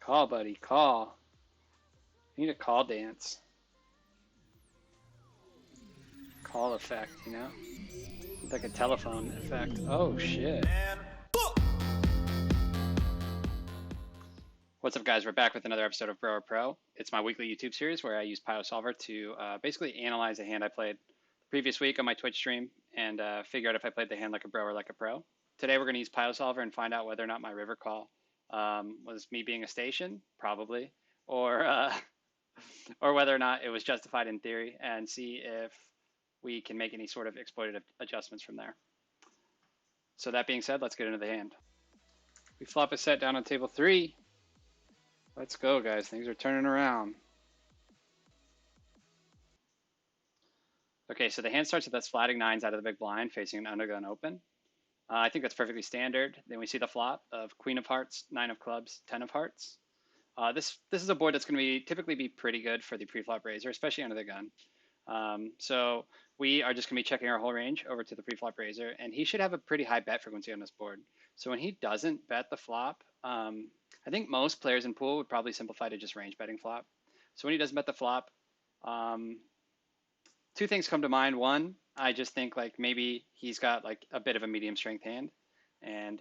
Call, buddy, call. You need a call dance. Call effect, you know? It's like a telephone effect. Oh, shit. What's up, guys? We're back with another episode of Bro or Pro. It's my weekly YouTube series where I use PioSolver to basically analyze a hand I played the previous week on my Twitch stream and figure out if I played the hand like a bro or like a pro. Today, we're going to use PioSolver and find out whether or not my river call was me being a station, probably, or or whether or not it was justified in theory, and see if we can make any sort of exploitative adjustments from there. So that being said, let's get into the hand. We flop a set down on table 3. Let's go, guys. Things are turning around. Okay, so the hand starts with us flatting 9s out of the big blind, facing an undergun open. I think that's perfectly standard. Then we see the flop of Queen of Hearts, 9 of Clubs, 10 of Hearts. This is a board that's going to typically be pretty good for the pre-flop raiser, especially under the gun. So we are just going to be checking our whole range over to the pre-flop raiser, and he should have a pretty high bet frequency on this board. So when he doesn't bet the flop, I think most players in pool would probably simplify to just range betting flop. So when he doesn't bet the flop, two things come to mind. One, I just think like maybe he's got like a bit of a medium strength hand, and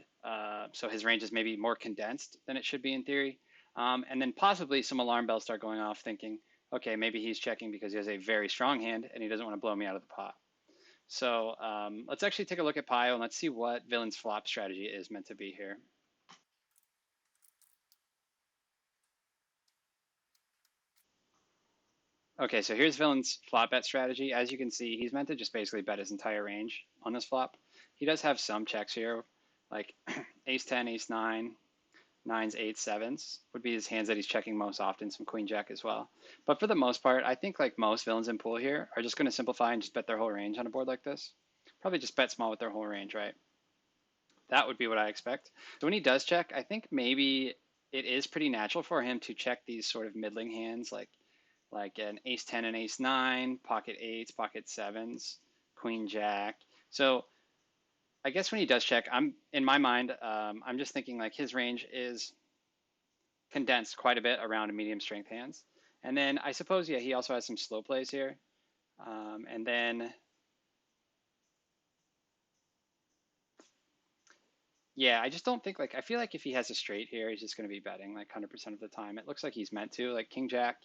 so his range is maybe more condensed than it should be in theory. And then possibly some alarm bells start going off thinking, okay, maybe he's checking because he has a very strong hand and he doesn't want to blow me out of the pot. So let's actually take a look at Pio and let's see what Villain's flop strategy is meant to be here. Okay, so here's Villain's flop bet strategy. As you can see, he's meant to just basically bet his entire range on this flop. He does have some checks here, like ace 10, ace 9, 9s, 8s, 7s would be his hands that he's checking most often, some queen jack as well. But for the most part, I think like most villains in pool here are just going to simplify and just bet their whole range on a board like this. Probably just bet small with their whole range, right? That would be what I expect. So when he does check, I think maybe it is pretty natural for him to check these sort of middling hands like an ace 10 and ace 9, pocket 8s, pocket 7s, queen jack. So I guess when he does check, in my mind, I'm just thinking like his range is condensed quite a bit around medium strength hands. And then I suppose, yeah, he also has some slow plays here. And then, yeah, I just don't think like, I feel like if he has a straight here, he's just going to be betting like 100% of the time. It looks like he's meant to, like king jack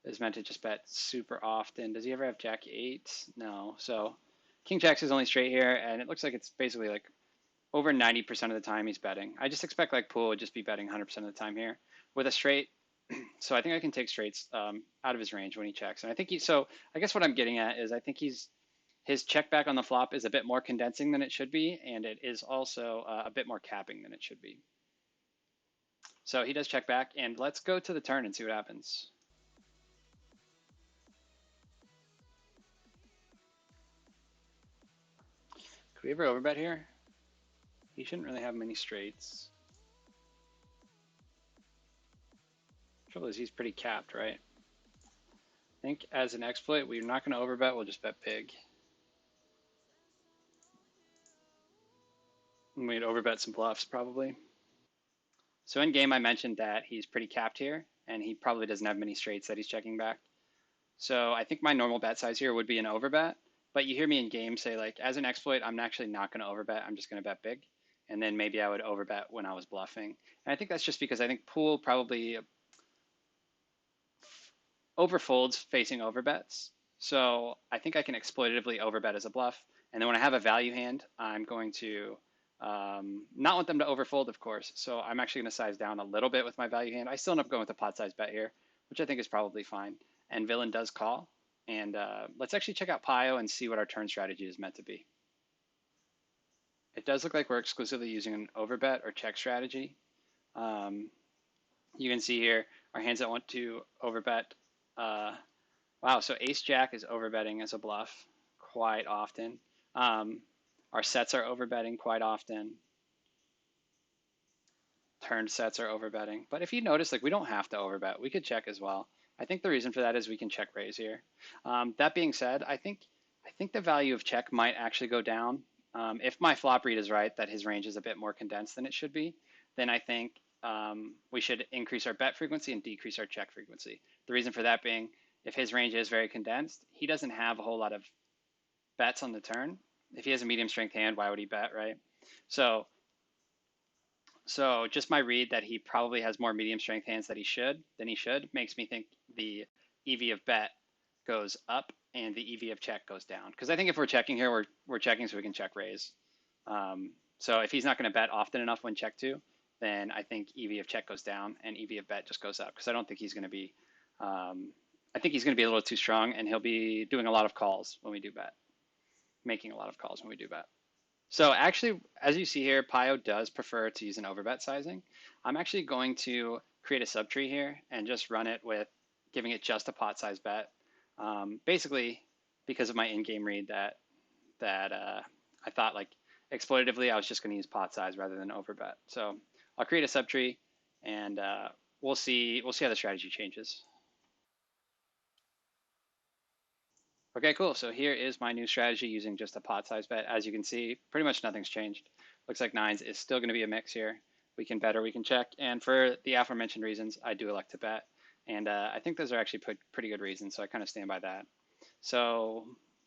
is meant to just bet super often. Does he ever have jack 8? No. So king jack's his only straight here, and it looks like it's basically like over 90% of the time he's betting. I just expect like pool would just be betting 100% of the time here with a straight. So I think I can take straights out of his range when he checks. And I think so I guess what I'm getting at is I think his check back on the flop is a bit more condensing than it should be, and it is also a bit more capping than it should be. So he does check back, and let's go to the turn and see what happens. Could we ever overbet here? He shouldn't really have many straights. Trouble is he's pretty capped, right? I think as an exploit, we're not going to overbet, we'll just bet big. And we'd overbet some bluffs probably. So in game, I mentioned that he's pretty capped here, and he probably doesn't have many straights that he's checking back. So I think my normal bet size here would be an overbet, but you hear me in game say like, as an exploit, I'm actually not going to overbet, I'm just going to bet big. And then maybe I would overbet when I was bluffing. And I think that's just because I think pool probably overfolds facing overbets. So I think I can exploitatively overbet as a bluff. And then when I have a value hand, I'm going to not want them to overfold, of course. So I'm actually going to size down a little bit with my value hand. I still end up going with a pot size bet here, which I think is probably fine. And villain does call. And let's actually check out Pio and see what our turn strategy is meant to be. It does look like we're exclusively using an overbet or check strategy. You can see here our hands that want to overbet. Wow, so ace jack is overbetting as a bluff quite often. Our sets are overbetting quite often. Turned sets are overbetting. But if you notice, like we don't have to overbet. We could check as well. I think the reason for that is we can check raise here. That being said, I think the value of check might actually go down. If my flop read is right, that his range is a bit more condensed than it should be, then I think we should increase our bet frequency and decrease our check frequency. The reason for that being, if his range is very condensed, he doesn't have a whole lot of bets on the turn. If he has a medium strength hand, why would he bet, right? So, so just my read that he probably has more medium strength hands than he should makes me think the EV of bet goes up and the EV of check goes down. Because I think if we're checking here, we're checking so we can check raise. So if he's not going to bet often enough when check two, then I think EV of check goes down and EV of bet just goes up because I don't think he's going to be. I think he's going to be a little too strong and he'll be doing a lot of calls when we do bet, making a lot of calls when we do bet. So actually, as you see here, Pio does prefer to use an overbet sizing. I'm actually going to create a subtree here and just run it with giving it just a pot size bet. Basically, because of my in-game read that I thought like exploitatively I was just going to use pot size rather than overbet. So I'll create a subtree and we'll see how the strategy changes. Okay, cool. So here is my new strategy using just a pot size bet. As you can see, pretty much nothing's changed. Looks like nines is still going to be a mix here. We can bet or we can check. And for the aforementioned reasons, I do elect to bet. And I think those are actually pretty good reasons. So I kind of stand by that. So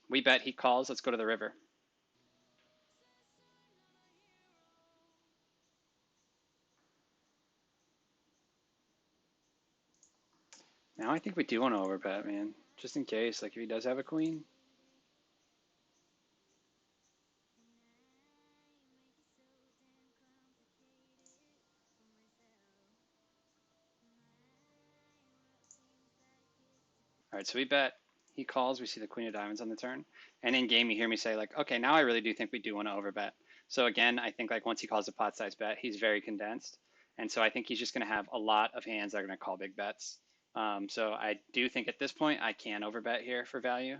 we bet, he calls. Let's go to the river. Now I think we do want to overbet, man. Just in case, like if he does have a queen. All right, so we bet. He calls. We see the queen of diamonds on the turn. And in game, you hear me say like, okay, now I really do think we do want to overbet. So again, I think like once he calls a pot size bet, he's very condensed. And so I think he's just going to have a lot of hands that are going to call big bets. So I do think at this point I can overbet here for value.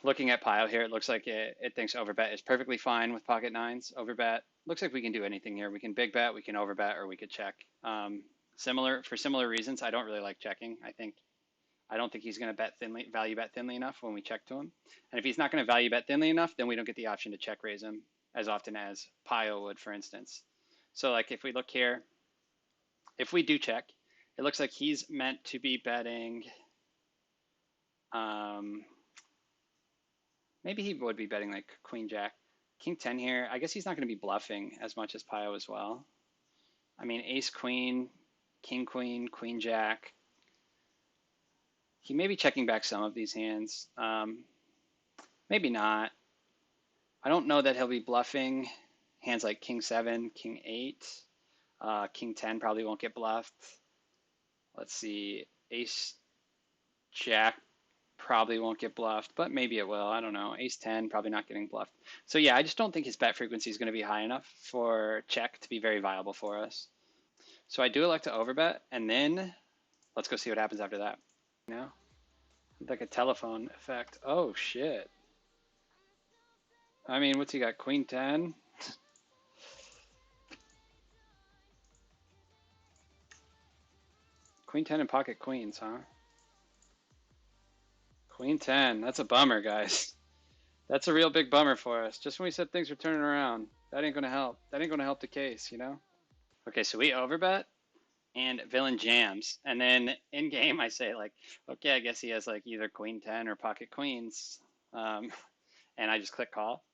Looking at Pio here, it looks like it thinks overbet is perfectly fine with pocket nines. Overbet looks like we can do anything here. We can big bet, we can overbet, or we could check. For similar reasons, I don't really like checking. I don't think he's going to value bet thinly enough when we check to him. And if he's not going to value bet thinly enough, then we don't get the option to check raise him as often as Pio would, for instance. So like if we look here, if we do check, it looks like he's meant to be betting. Maybe he would be betting like Queen Jack, King 10 here. I guess he's not going to be bluffing as much as Pio as well. I mean, Ace Queen, King Queen, Queen Jack. He may be checking back some of these hands. Maybe not. I don't know that he'll be bluffing hands like King 7, King 8. King 10 probably won't get bluffed. Let's see. Ace Jack probably won't get bluffed, but maybe it will. I don't know. Ace 10 probably not getting bluffed. So yeah, I just don't think his bet frequency is going to be high enough for check to be very viable for us. So I do elect to overbet, and then let's go see what happens after that. You know, like a telephone effect. Oh shit. I mean, what's he got? Queen 10? Queen 10 and pocket queens, huh? Queen 10. That's a bummer, guys. That's a real big bummer for us. Just when we said things were turning around, that ain't gonna help. That ain't gonna help the case, you know? Okay, so we overbet and villain jams. And then in game, I say, like, okay, I guess he has like either queen 10 or pocket queens. And I just click call.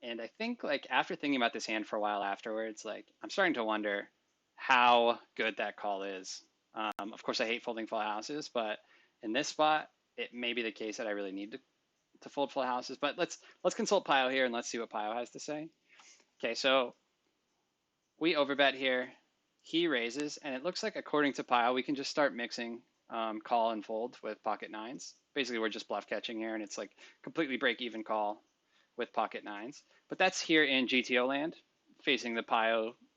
And I think like after thinking about this hand for a while afterwards, like I'm starting to wonder how good that call is. Of course, I hate folding full houses, but in this spot, it may be the case that I really need to fold full houses. But let's consult Pio here and let's see what Pio has to say. Okay, so we overbet here. He raises, and it looks like according to Pio, we can just start mixing call and fold with pocket nines. Basically, we're just bluff catching here, and it's like completely break even call with pocket nines. But that's here in GTO land, facing the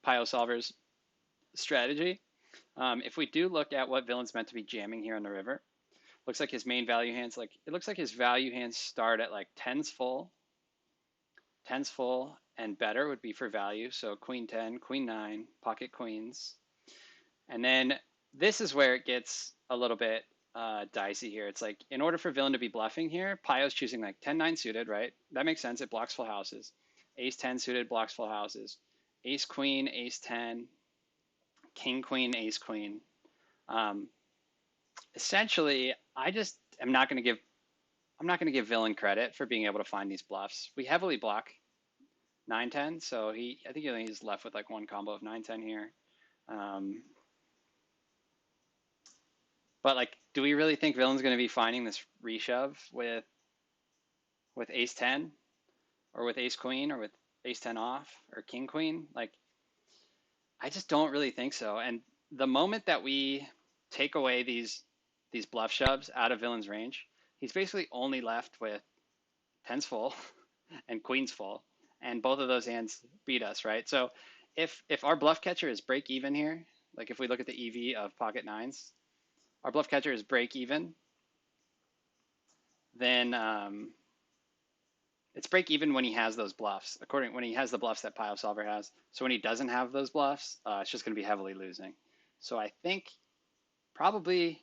PioSolver's strategy. If we do look at what villain's meant to be jamming here on the river, looks like his main value hands, like it looks like his value hands start at like tens full, and better would be for value. So queen 10, queen 9, pocket queens. And then this is where it gets a little bit dicey here. It's like in order for villain to be bluffing here, Pio's choosing like 10-9 suited, right? That makes sense. It blocks full houses. Ace 10 suited blocks full houses. Ace queen, ace 10, king, queen, ace, queen. Um, Essentially, I just am not going to give I'm not going to give villain credit for being able to find these bluffs. We heavily block 9-10, so I think he's left with like one combo of 9-10 here. Um, but like, do we really think villain's going to be finding this reshove with ace 10 or with ace queen or with ace 10 off or king queen? Like, I just don't really think so. And the moment that we take away these bluff shoves out of villain's range, he's basically only left with tens full and queens full, and both of those hands beat us, right? So if our bluff catcher is break even here, like if we look at the EV of pocket nines, our bluff catcher is break even, then it's break even when he has those bluffs, when he has the bluffs that PioSolver has. So when he doesn't have those bluffs, it's just going to be heavily losing. So I think probably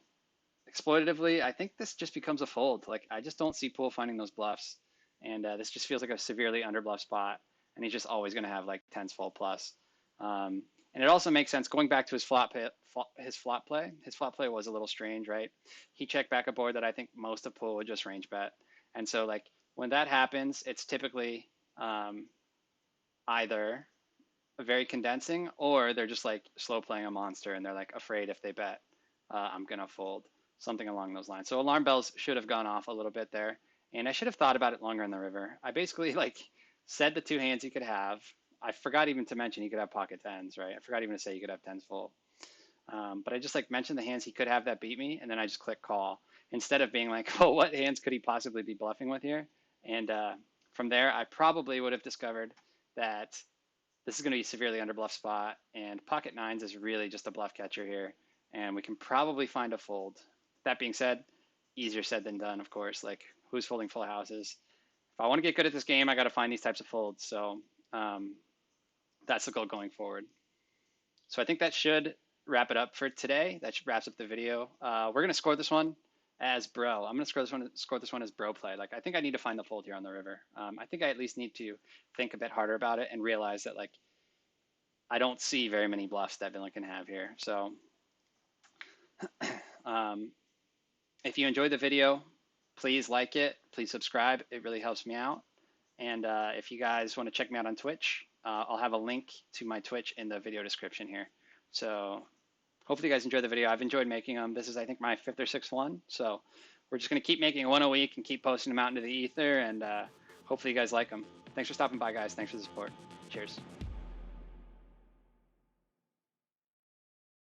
exploitatively, I think this just becomes a fold. Like I just don't see Poole finding those bluffs, and this just feels like a severely underbluff spot. And he's just always going to have like tens full plus. And it also makes sense going back to his flop play. His flop play was a little strange, right? He checked back a board that I think most of Poole would just range bet, and so like when that happens, it's typically either very condensing or they're just like slow playing a monster and they're like afraid if they bet, I'm gonna fold, something along those lines. So alarm bells should have gone off a little bit there, and I should have thought about it longer in the river. I basically like said the two hands he could have. I forgot even to mention he could have pocket tens, right? I forgot even to say he could have tens full. But I just like mentioned the hands he could have that beat me, and then I just click call instead of being like, oh, what hands could he possibly be bluffing with here? And from there, I probably would have discovered that this is going to be a severely under bluff spot, and pocket nines is really just a bluff catcher here, and we can probably find a fold. That being said, easier said than done, of course. Like, who's folding full houses? If I want to get good at this game, I got to find these types of folds. So that's the goal going forward. So I think that should wrap it up for today. That wraps up the video. We're going to score this one as bro. I'm going to score this one as bro play. Like, I think I need to find the fold here on the river. I think I at least need to think a bit harder about it and realize that, like, I don't see very many bluffs that villain can have here. So if you enjoyed the video, please like it. Please subscribe. It really helps me out. And if you guys want to check me out on Twitch, I'll have a link to my Twitch in the video description here. So hopefully you guys enjoyed the video. I've enjoyed making them. This is, I think, my 5th or 6th one. So we're just going to keep making one a week and keep posting them out into the ether. And hopefully you guys like them. Thanks for stopping by, guys. Thanks for the support. Cheers.